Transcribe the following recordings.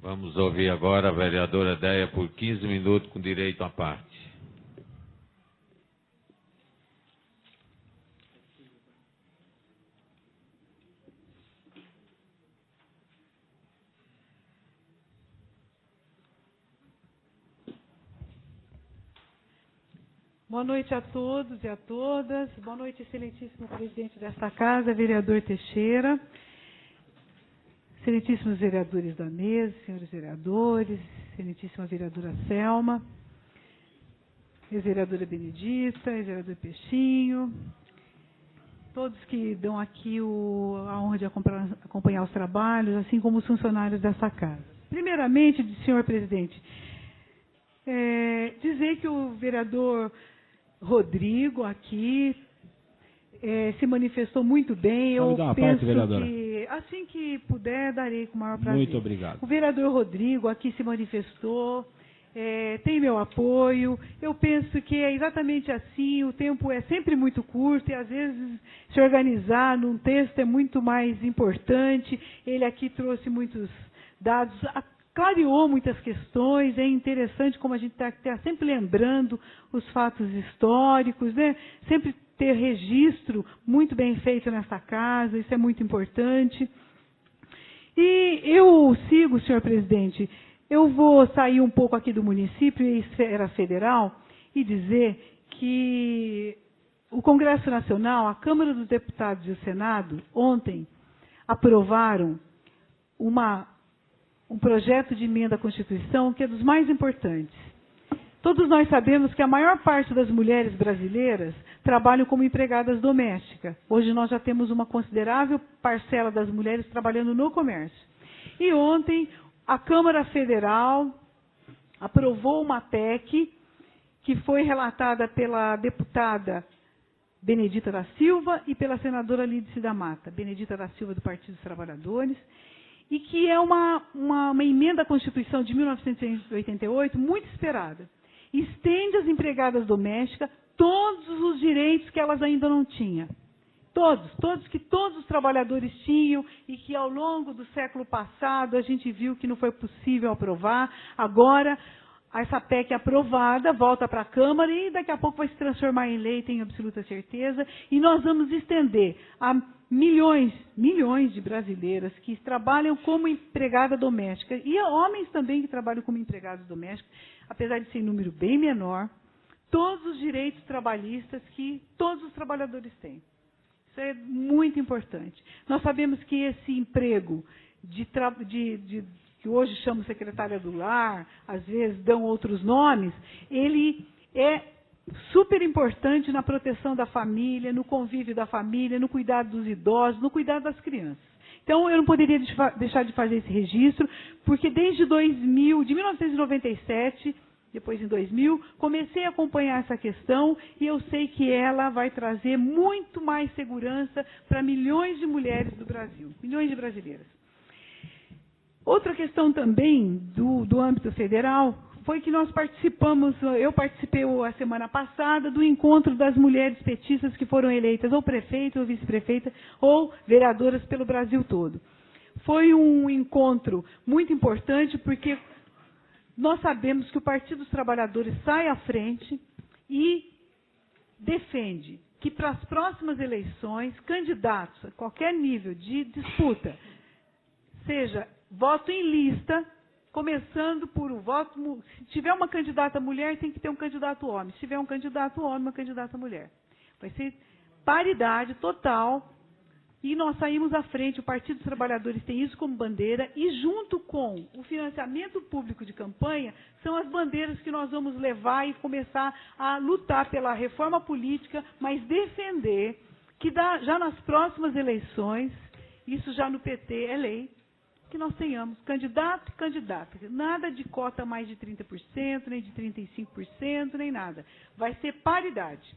Vamos ouvir agora a vereadora Déia por 15 minutos com direito à parte. Boa noite a todos e a todas. Boa noite, excelentíssimo presidente desta casa, vereador Teixeira. Excelentíssimos vereadores da mesa, senhores vereadores, excelentíssima vereadora Selma, ex-vereadora Benedita, ex-vereador Peixinho, todos que dão aqui a honra de acompanhar os trabalhos, assim como os funcionários dessa casa. Primeiramente, senhor presidente, dizer que o vereador Rodrigo aqui se manifestou muito bem. Eu penso que, assim que puder, darei com o maior prazer. Muito obrigado. O vereador Rodrigo aqui se manifestou, tem meu apoio. Eu penso que é exatamente assim, o tempo é sempre muito curto e, às vezes, se organizar num texto é muito mais importante. Ele aqui trouxe muitos dados, clareou muitas questões, é interessante como a gente está sempre lembrando os fatos históricos, né? Sempre ter registro muito bem feito nesta casa, isso é muito importante. E eu sigo, senhor presidente, eu vou sair um pouco aqui do município e esfera federal e dizer que o Congresso Nacional, a Câmara dos Deputados e o Senado, ontem, aprovaram um projeto de emenda à Constituição que é dos mais importantes. Todos nós sabemos que a maior parte das mulheres brasileiras trabalham como empregadas domésticas. Hoje nós já temos uma considerável parcela das mulheres trabalhando no comércio. E ontem a Câmara Federal aprovou uma PEC que foi relatada pela deputada Benedita da Silva e pela senadora Lídice da Mata. Benedita da Silva, do Partido dos Trabalhadores, e que é uma emenda à Constituição de 1988 muito esperada. Estende às empregadas domésticas todos os direitos que elas ainda não tinham. Todos os trabalhadores tinham e que ao longo do século passado a gente viu que não foi possível aprovar. Agora, essa PEC aprovada volta para a Câmara e daqui a pouco vai se transformar em lei, tenho absoluta certeza. E nós vamos estender a milhões de brasileiras que trabalham como empregada doméstica e homens também que trabalham como empregados domésticos, apesar de ser um número bem menor, todos os direitos trabalhistas que todos os trabalhadores têm. Isso é muito importante. Nós sabemos que esse emprego que hoje chamam secretária do lar, às vezes dão outros nomes, ele é super importante na proteção da família, no convívio da família, no cuidado dos idosos, no cuidado das crianças. Então, eu não poderia deixar de fazer esse registro, porque desde de 1997, depois em 2000, comecei a acompanhar essa questão e eu sei que ela vai trazer muito mais segurança para milhões de mulheres do Brasil, milhões de brasileiras. Outra questão também do âmbito federal foi que eu participei a semana passada do encontro das mulheres petistas que foram eleitas ou prefeitas ou vice-prefeitas ou vereadoras pelo Brasil todo. Foi um encontro muito importante porque nós sabemos que o Partido dos Trabalhadores sai à frente e defende que para as próximas eleições, candidatos a qualquer nível de disputa, seja voto em lista, começando por o voto. Se tiver uma candidata mulher, tem que ter um candidato homem. Se tiver um candidato homem, uma candidata mulher. Vai ser paridade total. E nós saímos à frente, o Partido dos Trabalhadores tem isso como bandeira, e junto com o financiamento público de campanha, são as bandeiras que nós vamos levar e começar a lutar pela reforma política, mas defender que já nas próximas eleições, isso já no PT é lei, que nós tenhamos candidato e candidata. Nada de cota mais de 30%, nem de 35%, nem nada. Vai ser paridade.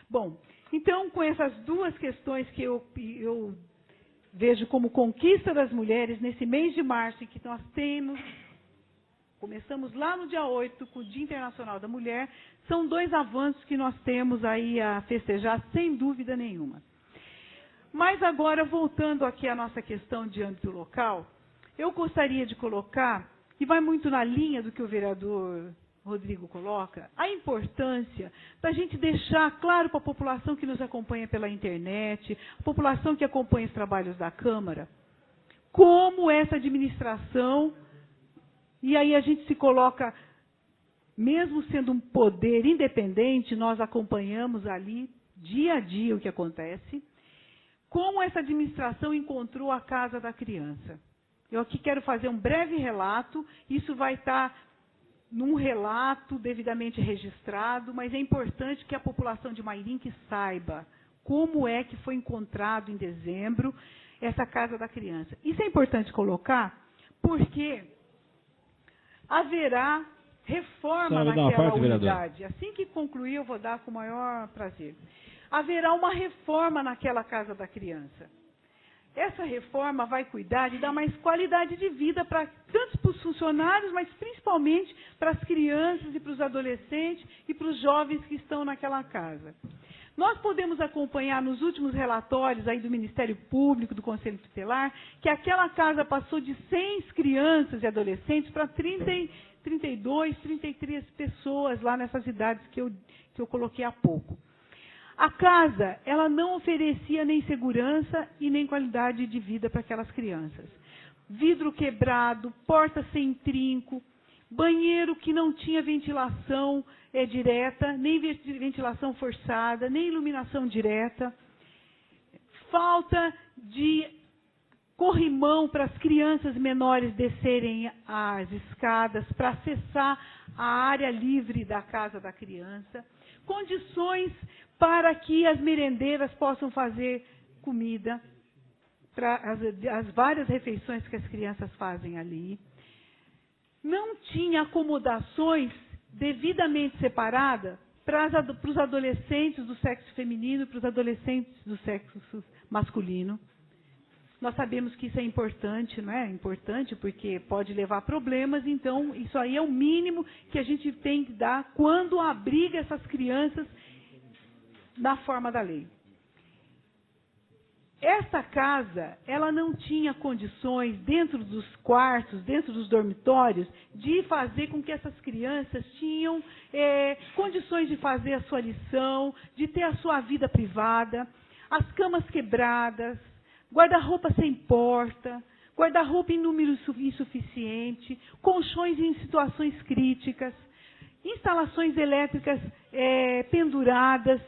Bom, então, com essas duas questões que eu vejo como conquista das mulheres nesse mês de março, em que nós começamos lá no dia 8, com o Dia Internacional da Mulher, são dois avanços que nós temos aí a festejar, sem dúvida nenhuma. Mas agora, voltando aqui à nossa questão de âmbito local, eu gostaria de colocar, e vai muito na linha do que o vereador Rodrigo coloca, a importância da gente deixar claro para a população que nos acompanha pela internet, a população que acompanha os trabalhos da Câmara, como essa administração, e aí a gente se coloca, mesmo sendo um poder independente, nós acompanhamos ali, dia a dia, o que acontece, como essa administração encontrou a Casa da Criança. Eu aqui quero fazer um breve relato, isso vai estar num relato devidamente registrado, mas é importante que a população de Mairinque saiba como é que foi encontrado em dezembro essa Casa da Criança. Isso é importante colocar porque haverá reforma naquela unidade. Assim que concluir, eu vou dar com o maior prazer. Haverá uma reforma naquela Casa da Criança. Essa reforma vai cuidar de dar mais qualidade de vida tanto para os funcionários, mas principalmente para as crianças e para os adolescentes e para os jovens que estão naquela casa. Nós podemos acompanhar nos últimos relatórios aí do Ministério Público, do Conselho Tutelar, que aquela casa passou de 100 crianças e adolescentes para 32, 33 pessoas lá nessas idades que eu coloquei há pouco. A casa, ela não oferecia nem segurança e nem qualidade de vida para aquelas crianças. Vidro quebrado, porta sem trinco, banheiro que não tinha ventilação direta, nem ventilação forçada, nem iluminação direta. Falta de corrimão para as crianças menores descerem as escadas para acessar a área livre da Casa da Criança. Condições para que as merendeiras possam fazer comida para as várias refeições que as crianças fazem ali. Não tinha acomodações devidamente separadas para os adolescentes do sexo feminino e para os adolescentes do sexo masculino. Nós sabemos que isso é importante, não é? Importante porque pode levar a problemas, então isso aí é o mínimo que a gente tem que dar quando abriga essas crianças na forma da lei. Esta casa, ela não tinha condições, dentro dos quartos, dentro dos dormitórios, de fazer com que essas crianças tinham condições de fazer a sua lição, de ter a sua vida privada, as camas quebradas, guarda-roupa sem porta, guarda-roupa em número insuficiente, colchões em situações críticas, instalações elétricas penduradas,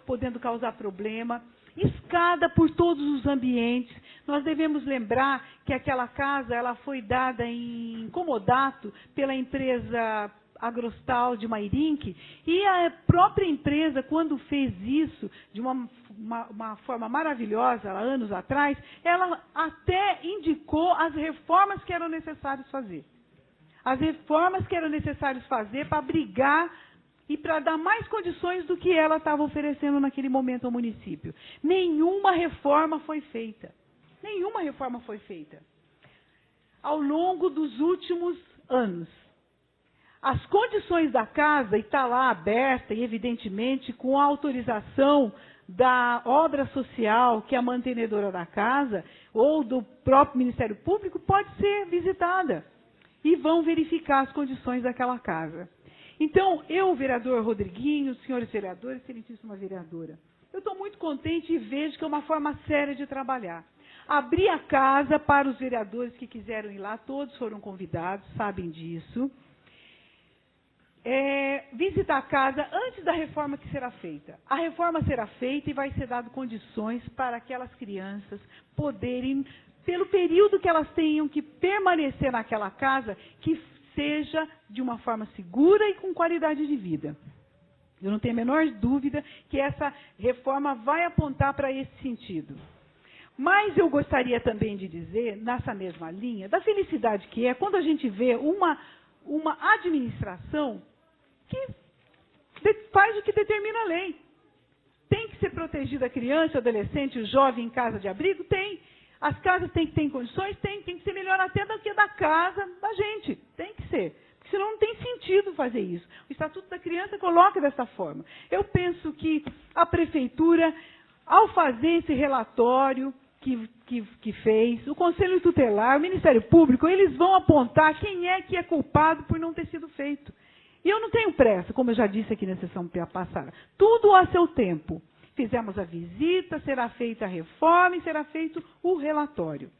podendo causar problema, escada por todos os ambientes. Nós devemos lembrar que aquela casa ela foi dada em comodato pela empresa Agrostal de Mairinque, e a própria empresa, quando fez isso de uma forma maravilhosa, anos atrás, ela até indicou as reformas que eram necessárias fazer. As reformas que eram necessárias fazer para abrigar e para dar mais condições do que ela estava oferecendo naquele momento ao município. Nenhuma reforma foi feita. Nenhuma reforma foi feita. Ao longo dos últimos anos. As condições da casa, e está lá aberta, e evidentemente com a autorização da obra social, que é a mantenedora da casa, ou do próprio Ministério Público, pode ser visitada. E vão verificar as condições daquela casa. Então, eu, vereador Rodriguinho, senhores vereadores, excelentíssima vereadora, eu estou muito contente e vejo que é uma forma séria de trabalhar. Abri a casa para os vereadores que quiseram ir lá, todos foram convidados, sabem disso. Visitar a casa antes da reforma que será feita. A reforma será feita e vai ser dado condições para aquelas crianças poderem, pelo período que elas tenham que permanecer naquela casa, que seja de uma forma segura e com qualidade de vida. Eu não tenho a menor dúvida que essa reforma vai apontar para esse sentido. Mas eu gostaria também de dizer, nessa mesma linha, da felicidade que é quando a gente vê uma administração que faz o que determina a lei. Tem que ser protegida a criança, o adolescente, o jovem em casa de abrigo? Tem. As casas têm que ter condições? Tem que ser melhor até do que da casa da gente. Tem que ser. Porque senão não tem sentido fazer isso. O Estatuto da Criança coloca dessa forma. Eu penso que a Prefeitura, ao fazer esse relatório, que fez, o Conselho Tutelar, o Ministério Público, eles vão apontar quem é que é culpado por não ter sido feito. E eu não tenho pressa, como eu já disse aqui na sessão passada. Tudo a seu tempo. Fizemos a visita, será feita a reforma e será feito o relatório.